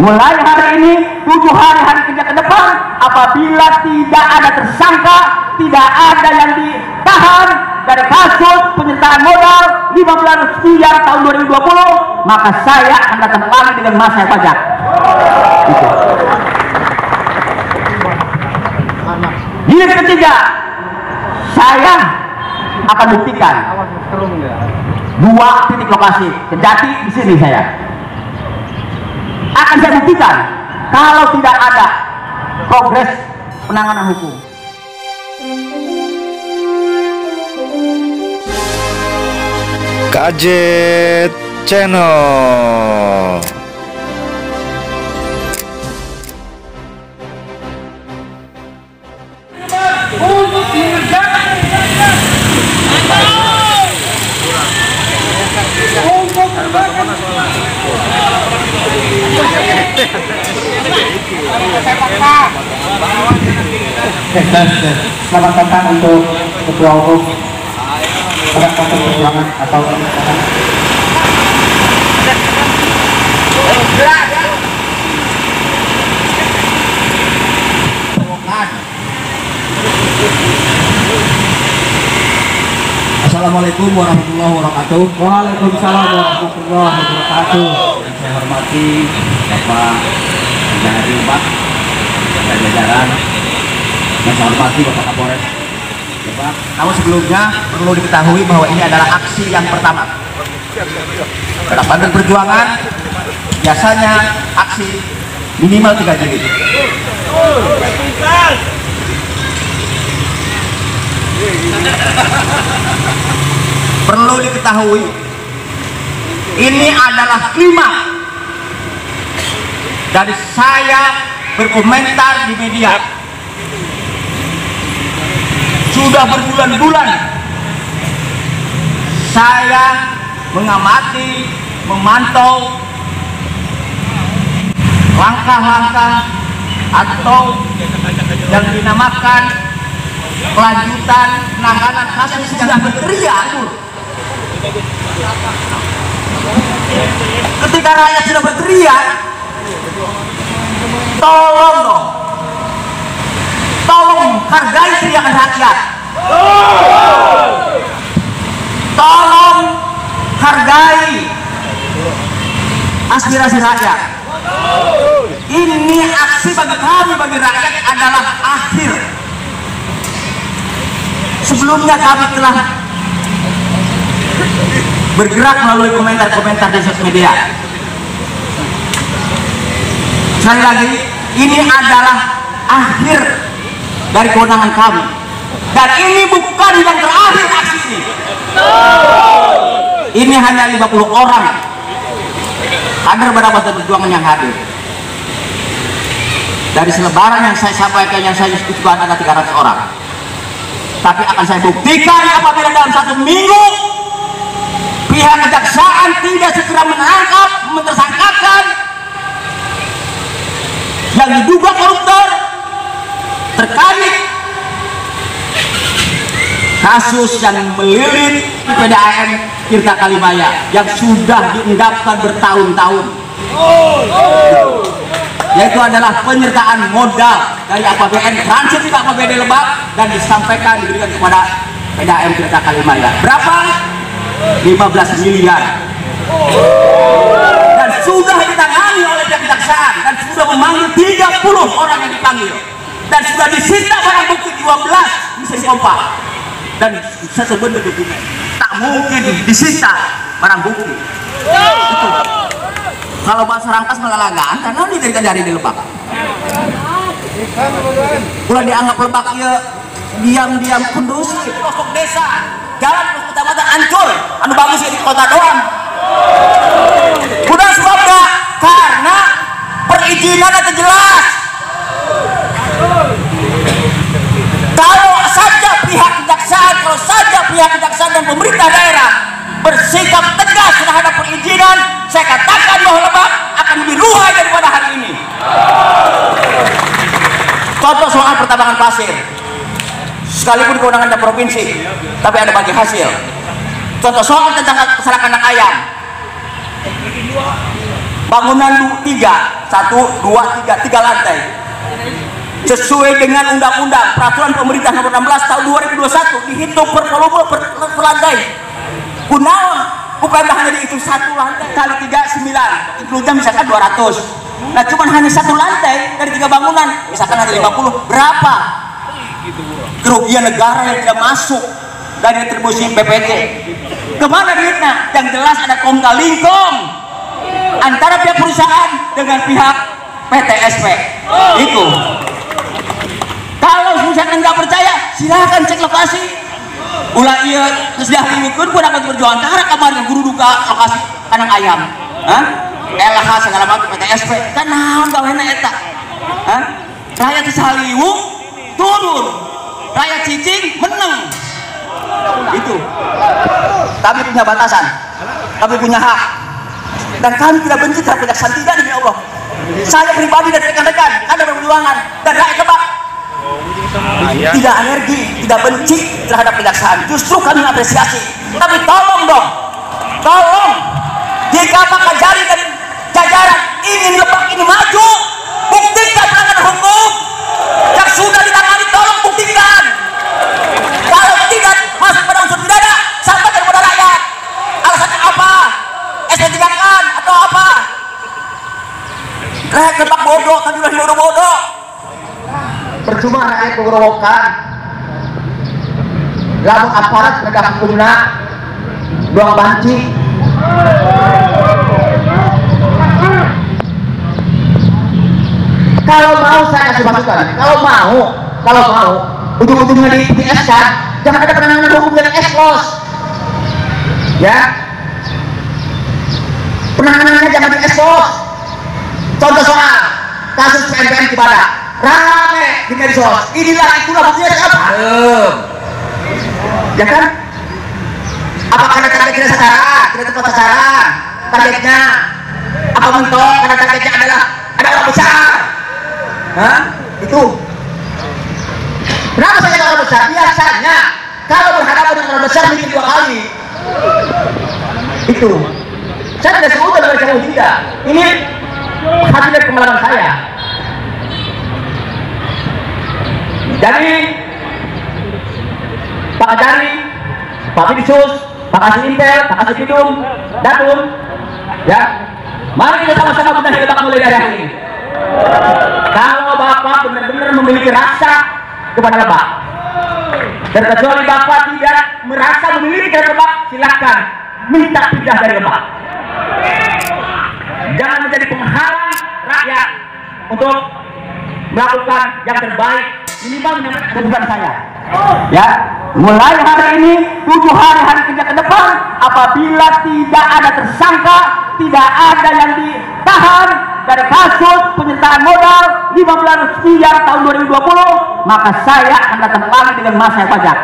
Mulai hari ini 7 hari kerja ke depan, apabila tidak ada tersangka, tidak ada yang ditahan dari kasus penyertaan modal 15 miliar tahun 2020, maka saya akan datang lagi dengan masa pajak. Jilid ketiga, saya akan buktikan 2 titik lokasi Kejati di sini. Saya akan buktikan kalau tidak ada progres penanganan hukum. Gadget Channel. Selamat datang untuk Ketua Umum Partai Perjuangan atau Assalamualaikum warahmatullahi wabarakatuh. Waalaikumsalam warahmatullahi wabarakatuh. Yang saya hormati Bapak Jahadi Ubat, Bapak jajaran, yang saya hormati Bapak Kapolres. Bapak, namun sebelumnya perlu diketahui bahwa ini adalah aksi yang pertama. Dalam Banten Perjuangan biasanya aksi minimal 3 jilid. Perlu diketahui, ini adalah klimaks dari saya berkomentar di media. Sudah berbulan-bulan saya mengamati, memantau langkah-langkah atau yang dinamakan kelanjutan penanganan kasus yang berteriak. Ketika rakyat sudah berteriak, tolong dong, tolong hargai teriakan rakyat, tolong hargai aspirasi rakyat. Ini aksi bagi kami, bagi rakyat adalah akhir. Sebelumnya kami telah bergerak melalui komentar-komentar di sosial media. Sekali lagi, ini adalah akhir dari kewenangan kami, dan ini bukan yang terakhir aksi ini. Ini hanya 50 orang kader Banten Perjuangan yang hadir. Dari selebaran yang saya sampaikan, yang saya diskusikan ada 300 orang. Tapi akan saya buktikan apabila dalam 1 minggu pihak kejaksaan tidak segera menangkap, mentersangkakan yang diduga koruptor terkait kasus yang melilit PDAM Tirta Kalimaya yang sudah diendapkan bertahun-tahun, yaitu adalah penyertaan modal dari APBN transit ke APBD Lebak dan disampaikan diberikan kepada PDAM Tirta Kalimaya. Berapa? 15 miliar. Dan sudah ditangani oleh pihak kejaksaan dan sudah memanggil 30 orang yang dipanggil dan sudah disita barang bukti 12 bisa dikompak dan satu bentuk dokumen. Tak mungkin disita barang bukti. Itu. Kalau bahasa rangkas melalagaan karena ini dari di Lebak. Kalau dianggap Lebak ya diam-diam kondusif. Pelosok desa, jalan kecamatan hancur, anu bagus di kota doang. Udah sebabnya karena perizinan itu jelas. Kalau saja pihak kejaksaan dan pemerintah daerah bersikap tegas terhadap perizinan, saya katakan bahwa Lebak akan lebih ruhai daripada hari ini. Contoh soal pertambangan pasir, sekalipun kewenangan provinsi, tapi ada bagi hasil. Contoh soal tentang kesalahan anak ayam, bangunan 3 lantai sesuai dengan undang-undang peraturan pemerintah nomor 16 tahun 2021 dihitung per volume per lantai. Kunaon bukan hanya dihitung 1 lantai kali 3 9 include misalkan 200. Nah cuman hanya 1 lantai dari 3 bangunan misalkan hanya 50, berapa kerugian negara yang tidak masuk dari retribusi BPT? Kemana duitnya? Yang jelas ada kong kali kong antara pihak perusahaan dengan pihak PTSP. Itu. Kalau misalkan nggak percaya, silahkan cek lokasi. Ulah iya sudah diukur pun akan berjuang karena kemarin guru duka lokasi kandang ayam. LH segala macam PTSP. Kan naon gawena eta? Rakyat Saliwung turun, rakyat Cicing menang. Itu. Kami punya batasan, kami punya hak, dan kami tidak benci terhadap kejaksaan, tidak, demi Allah. Saya pribadi dan rekan-rekan ada perjuangan dan rakyat Lebak tidak alergi, tidak benci terhadap kejaksaan. Justru kami apresiasi. Tapi tolong dong, tolong, jika Pak Kajari dan jajaran ingin Lebak ini maju, buktikan pelanggaran hukum yang sudah ditangani. Tolong buktikan. Kalau tidak masuk pada unsur pidana, sampaikan kepada rakyat. Alasannya apa? SP3-kan atau apa? Rakyat Lebak bodoh, kami udah bodoh-bodoh. Percuma rakyat kegerowokan. Lamun aparat penegak hukumna doang banci. Kalau mau saya kasih masukan. Kalau mau ujung-ujungnya di SK, jangan ada penanganan hukum dari ekspos. Ya, penanganannya jangan di ekspos. Contoh soal kasus PNPM Cibadak, rame di medsos. Inilah itulah buktinya siapa? Ya kan? Apakah karena target tidak sasaran, tidak tepat sasaran targetnya? Apa mentok karena targetnya adalah ada orang besar? Itu. Kenapa saya kata orang besar? Biasanya kalau berhadapan dengan orang besar mikir 2 kali. Itu. Saya tidak sebut dalam jauh tidak. Ini hasil dari pengalaman saya. Jadi Pak Kajari, Pak Bidsus, Pak Kasih Intel, Pak Kasih Pidum, Datum, ya, mari kita sama-sama benahi Lebak mulai dari hari ini. Kalau Bapak benar-benar memiliki rasa kepada Lebak, dan kecuali Bapak tidak merasa memiliki kepada Lebak, silahkan minta pindah dari Lebak. Jangan menjadi penghalang rakyat untuk melakukan yang terbaik, minimal menyampaikan kebutuhan saya. Ya, mulai hari ini 7 hari kerja ke depan, apabila tidak ada tersangka, tidak ada yang ditahan dari kasus penyertaan modal 15 sekian tahun 2020, maka saya akan datang lagi dengan masa yang pajak.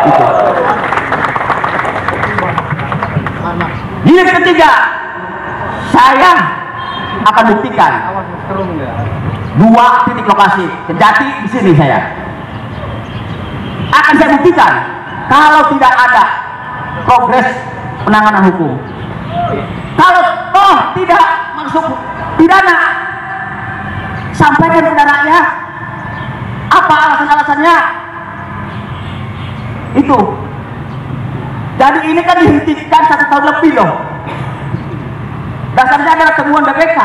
Itu. Jilid ketiga, saya akan buktikan 2 titik lokasi Kejati di sini. Saya akan buktikan kalau tidak ada progres penanganan hukum, kalau toh tidak masuk pidana, sampaikan kepada rakyat apa alasan-alasannya. Itu. Jadi ini kan dihentikan 1 tahun lebih loh. Dasarnya adalah temuan BPK.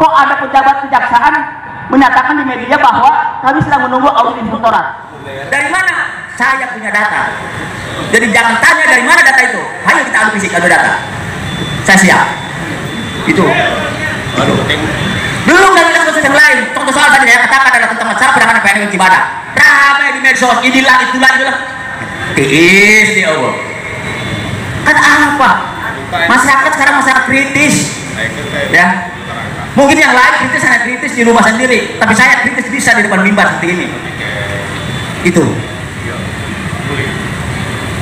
Kok ada pejabat kejaksaan menyatakan di media bahwa kami sedang menunggu audit inspektorat. Dari mana? Saya punya data. Jadi jangan tanya dari mana data itu. Ayo kita adu fisik, adu data. Saya siap. Itu. Belum dari kasus yang lain. Contoh soal tadi saya katakan adalah tentang masalah penanganan PNPM Cibadak. Ramai di medsos, inilah itulah. Tiis ya Allah. Kan apa? Masyarakat sekarang masyarakat kritis. Ya. Mungkin yang lain kritis hanya kritis di rumah sendiri, tapi saya kritis bisa di depan mimbar seperti ini. Itu.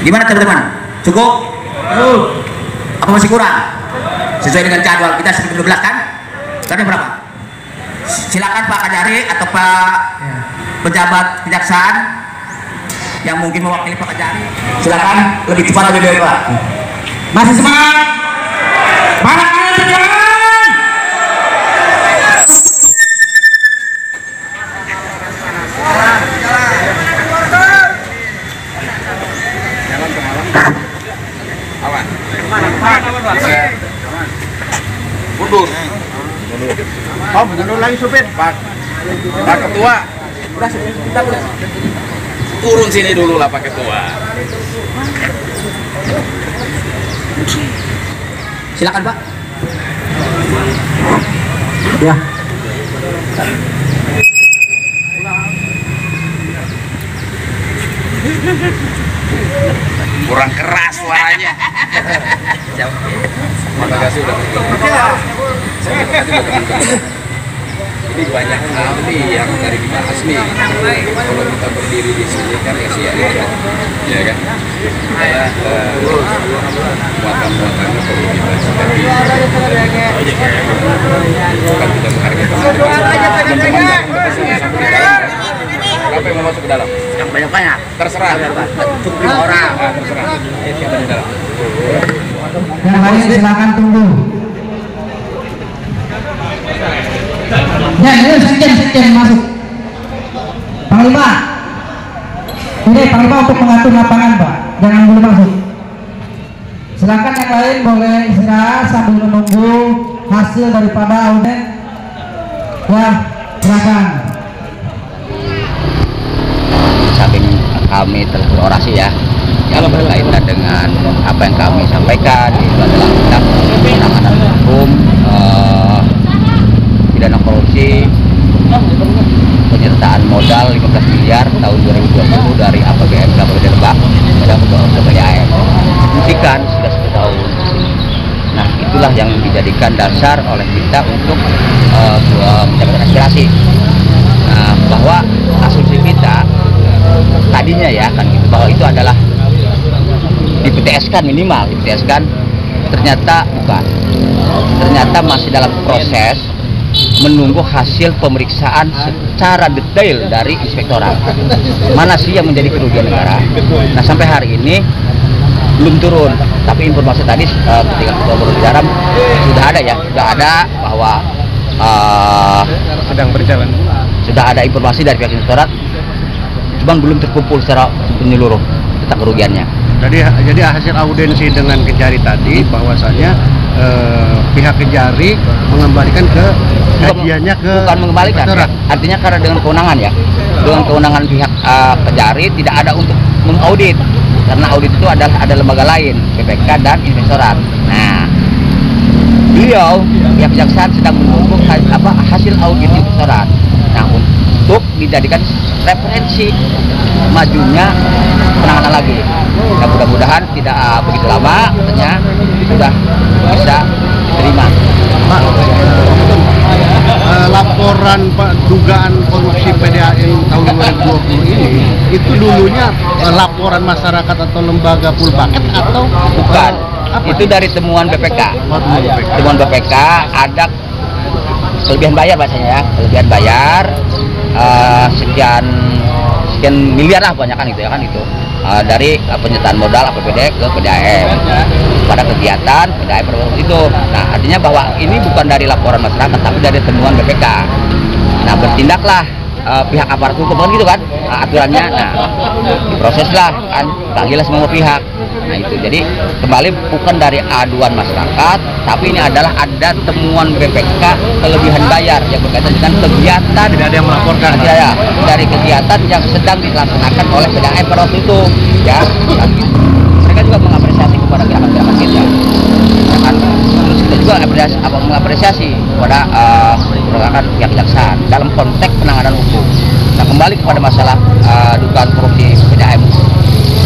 Gimana teman-teman? Cukup? Apa masih kurang? Sesuai dengan jadwal kita sekitar 12 kan? Tadi berapa? Silakan Pak Kajari atau Pak pejabat kejaksaan yang mungkin mewakili Pak Kajari. Silakan lebih cepat lebih baik Pak. Masih semangat? Mana Silakan. Mundur. Oh, mundur lagi supir. Pak Ketua. Udah, turun sini dulu lah Pak Ketua. Silakan Pak. Ya. Kurang keras suaranya. Terima kasih udah ini banyak hal nih yang dari dibahas nih. Kalau kita berdiri di sini kan ya sia-sia, ya kan? Saya muatan-muatannya perlu dibahas. Tapi bukan kita menghargai teman-teman. Siapa yang mau masuk ke dalam? Yang banyak-banyak. Terserah. Cukup 5 orang. Terserah. Siapa di dalam? Yang lain silakan tunggu. Ya, ini sekian masuk. Panglima. Ini Panglima untuk mengatur lapangan, Pak. Jangan dulu masuk. Silakan yang lain boleh istirahat sambil menunggu hasil daripada audit. Ya, silakan. Samping kami telah berorasi ya yang berkaitan dengan apa yang kami sampaikan, itu adalah tentang penanganan hukum pidana korupsi, penyertaan modal 15 miliar tahun 2020 dari APBN Kabupaten Lebak dan ke PDAM. Buktikan sudah 10 tahun. Nah, itulah yang dijadikan dasar oleh kita untuk mencapai aspirasi. Nah, bahwa asumsi kita tadinya ya kan gitu, bahwa itu adalah di PTS-kan, minimal di PTS-kan, ternyata bukan. Ternyata masih dalam proses menunggu hasil pemeriksaan secara detail dari inspektorat. Mana sih yang menjadi kerugian negara? Nah, sampai hari ini belum turun. Tapi informasi tadi ketika kita berbicara sudah ada ya, sudah ada bahwa Sedang berjalan. sudah ada informasi dari pihak inspektorat, cuman belum terkumpul secara menyeluruh tentang kerugiannya. Jadi hasil audiensi dengan Kejari tadi bahwasanya pihak Kejari mengembalikan ke kajiannya ke bukan mengembalikan ya. Artinya karena dengan kewenangan ya, dengan kewenangan pihak Kejari tidak ada untuk mengaudit, karena audit itu adalah ada lembaga lain, BPK dan inspektorat. Nah, beliau pihak kejaksaan sedang menunggu hasil audit inspektorat. Nah, untuk dijadikan referensi majunya penanganan lagi. Nah, mudah-mudahan tidak begitu lama, katanya sudah bisa diterima. Pak, laporan Pak dugaan korupsi PDAM tahun 2020 ini itu dulunya laporan masyarakat atau lembaga full bucket atau Bukan, apa? itu dari temuan BPK. Temuan BPK ada kelebihan bayar bahasanya ya, kelebihan bayar sekian miliar lah kebanyakan itu ya kan itu dari penyertaan modal APBD ke PDAM pada kegiatan PDAM itu. Nah, artinya bahwa ini bukan dari laporan masyarakat tapi dari temuan BPK. Nah, bertindaklah pihak aparat hukum kan gitu kan aturannya. Nah, diproseslah kan, panggillah semua pihak. Nah, itu jadi kembali bukan dari aduan masyarakat, tapi ini adalah ada temuan BPK kelebihan bayar yang berkaitan dengan kegiatan. Tidak ada yang melaporkan. Tidak ya, dari kegiatan yang sedang dilaksanakan oleh PDAM pada waktu itu ya. Dan mereka juga mengapresiasi kepada gerakan-gerakan kita. Ya kan? Terus kita juga mengapresiasi kepada gerakan pihak kejaksaan dalam konteks penanganan hukum. Nah, kembali kepada masalah dugaan korupsi PDAM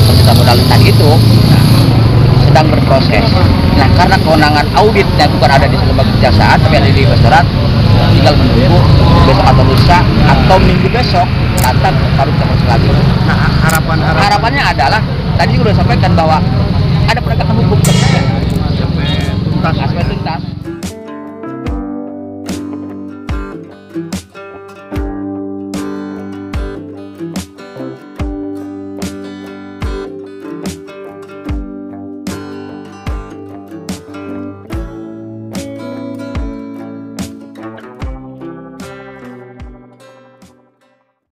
penyertaan modal tadi itu, nah, sedang berproses. Nah, karena kewenangan auditnya bukan ada di lembaga kejaksaan tapi ada di inspektorat, tinggal menunggu besok atau lusa atau minggu besok datang baru kita proses lagi. Nah, harapannya adalah tadi juga sudah sampaikan bahwa ada penegakan hukum sampai tuntas.